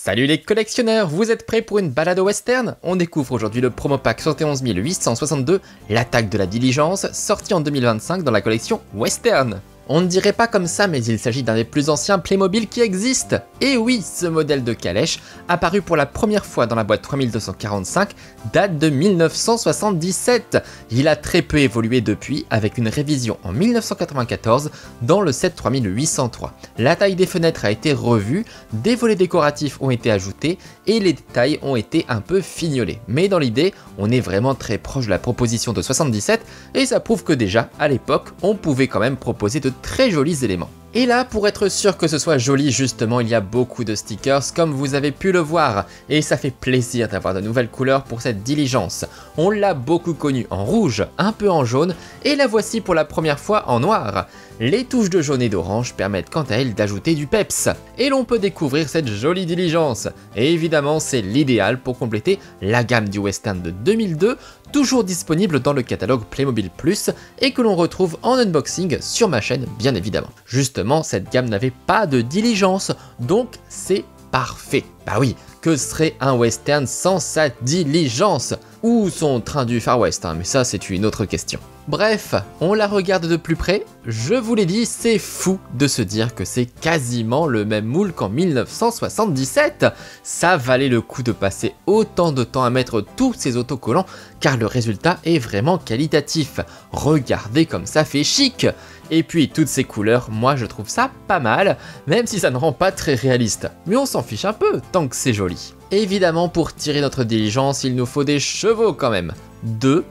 Salut les collectionneurs, vous êtes prêts pour une balade au western? On découvre aujourd'hui le promo pack 71 862, l'attaque de la diligence, sorti en 2025 dans la collection Western. On ne dirait pas comme ça, mais il s'agit d'un des plus anciens Playmobil qui existent. Et oui, ce modèle de calèche, apparu pour la première fois dans la boîte 3245, date de 1977. Il a très peu évolué depuis, avec une révision en 1994 dans le set 3803. La taille des fenêtres a été revue, des volets décoratifs ont été ajoutés et les détails ont été un peu fignolés. Mais dans l'idée, on est vraiment très proche de la proposition de 77 et ça prouve que déjà, à l'époque, on pouvait quand même proposer de très jolis éléments. Et là, pour être sûr que ce soit joli, justement, il y a beaucoup de stickers comme vous avez pu le voir, et ça fait plaisir d'avoir de nouvelles couleurs pour cette diligence. On l'a beaucoup connue en rouge, un peu en jaune, et la voici pour la première fois en noir. Les touches de jaune et d'orange permettent quant à elles d'ajouter du peps, et l'on peut découvrir cette jolie diligence. Et évidemment, c'est l'idéal pour compléter la gamme du Western de 2002, toujours disponible dans le catalogue Playmobil Plus, et que l'on retrouve en unboxing sur ma chaîne, bien évidemment. Justement, cette gamme n'avait pas de diligence, donc c'est parfait. Bah oui, que serait un western sans sa diligence? Ou son train du Far West, hein, mais ça c'est une autre question. Bref, on la regarde de plus près, je vous l'ai dit, c'est fou de se dire que c'est quasiment le même moule qu'en 1977. Ça valait le coup de passer autant de temps à mettre tous ces autocollants, car le résultat est vraiment qualitatif. Regardez comme ça fait chic. Et puis toutes ces couleurs, moi je trouve ça pas mal, même si ça ne rend pas très réaliste. Mais on s'en fiche un peu, tant que c'est joli. Évidemment, pour tirer notre diligence, il nous faut des chevaux quand même. Deux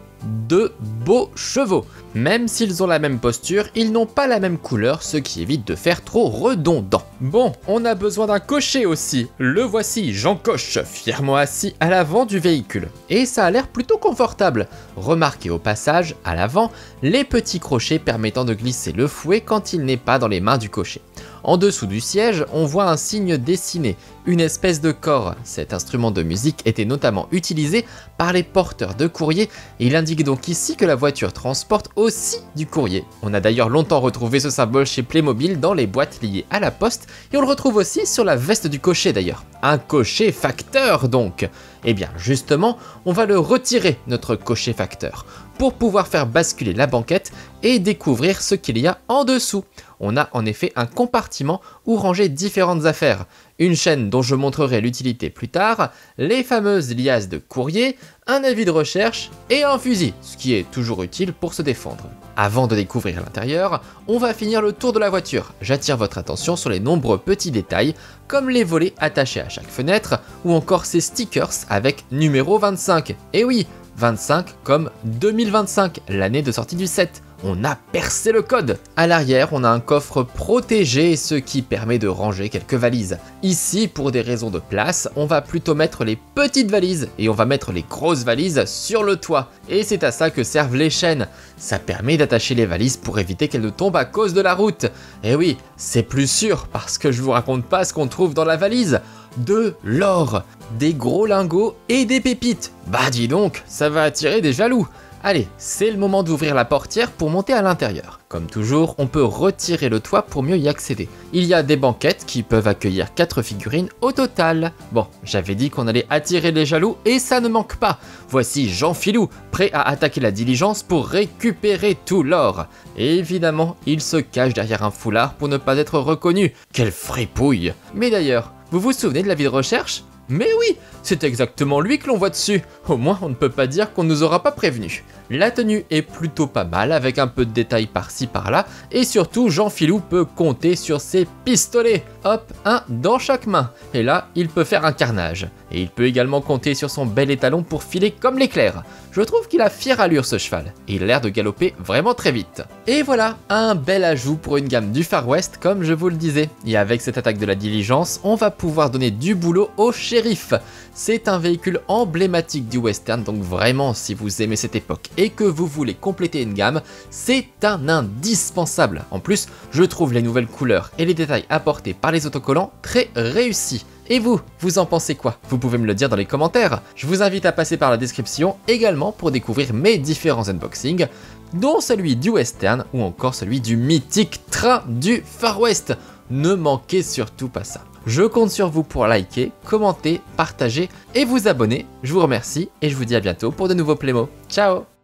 beaux chevaux. Même s'ils ont la même posture, ils n'ont pas la même couleur, ce qui évite de faire trop redondant. Bon, on a besoin d'un cocher aussi. Le voici, Jean Coche, fièrement assis à l'avant du véhicule. Et ça a l'air plutôt confortable. Remarquez au passage, à l'avant, les petits crochets permettant de glisser le fouet quand il n'est pas dans les mains du cocher. En dessous du siège, on voit un signe dessiné, une espèce de cor. Cet instrument de musique était notamment utilisé par les porteurs de courrier et il indique donc ici que la voiture transporte aussi du courrier. On a d'ailleurs longtemps retrouvé ce symbole chez Playmobil dans les boîtes liées à la poste et on le retrouve aussi sur la veste du cocher d'ailleurs. Un cocher facteur donc. Eh bien justement, on va le retirer notre cocher facteur pour pouvoir faire basculer la banquette et découvrir ce qu'il y a en dessous. On a en effet un compartiment où ranger différentes affaires, une chaîne dont je montrerai l'utilité plus tard, les fameuses liasses de courrier, un avis de recherche et un fusil, ce qui est toujours utile pour se défendre. Avant de découvrir l'intérieur, on va finir le tour de la voiture. J'attire votre attention sur les nombreux petits détails, comme les volets attachés à chaque fenêtre, ou encore ces stickers avec numéro 25. Et oui, 25 comme 2025, l'année de sortie du set. On a percé le code. À l'arrière, on a un coffre protégé, ce qui permet de ranger quelques valises. Ici, pour des raisons de place, on va plutôt mettre les petites valises et on va mettre les grosses valises sur le toit. Et c'est à ça que servent les chaînes. Ça permet d'attacher les valises pour éviter qu'elles ne tombent à cause de la route. Et oui, c'est plus sûr parce que je vous raconte pas ce qu'on trouve dans la valise. De l'or, des gros lingots et des pépites. Bah dis donc, ça va attirer des jaloux. Allez, c'est le moment d'ouvrir la portière pour monter à l'intérieur. Comme toujours, on peut retirer le toit pour mieux y accéder. Il y a des banquettes qui peuvent accueillir 4 figurines au total. Bon, j'avais dit qu'on allait attirer les jaloux et ça ne manque pas. Voici Jean Filou, prêt à attaquer la diligence pour récupérer tout l'or. Et évidemment, il se cache derrière un foulard pour ne pas être reconnu. Quelle fripouille! Mais d'ailleurs, vous vous souvenez de l'avis de recherche ? Mais oui, c'est exactement lui que l'on voit dessus. Au moins, on ne peut pas dire qu'on ne nous aura pas prévenu. La tenue est plutôt pas mal, avec un peu de détails par-ci par-là, et surtout, Jean Filou peut compter sur ses pistolets. Hop, un dans chaque main. Et là, il peut faire un carnage. Et il peut également compter sur son bel étalon pour filer comme l'éclair. Je trouve qu'il a fière allure ce cheval, et il a l'air de galoper vraiment très vite. Et voilà, un bel ajout pour une gamme du Far West, comme je vous le disais. Et avec cette attaque de la diligence, on va pouvoir donner du boulot au shérif. C'est un véhicule emblématique du western, donc vraiment, si vous aimez cette époque et que vous voulez compléter une gamme, c'est un indispensable. En plus, je trouve les nouvelles couleurs et les détails apportés par les autocollants très réussis. Et vous, vous en pensez quoi? Vous pouvez me le dire dans les commentaires. Je vous invite à passer par la description également pour découvrir mes différents unboxings, dont celui du western ou encore celui du mythique train du Far West. Ne manquez surtout pas ça. Je compte sur vous pour liker, commenter, partager et vous abonner. Je vous remercie et je vous dis à bientôt pour de nouveaux Playmo. Ciao!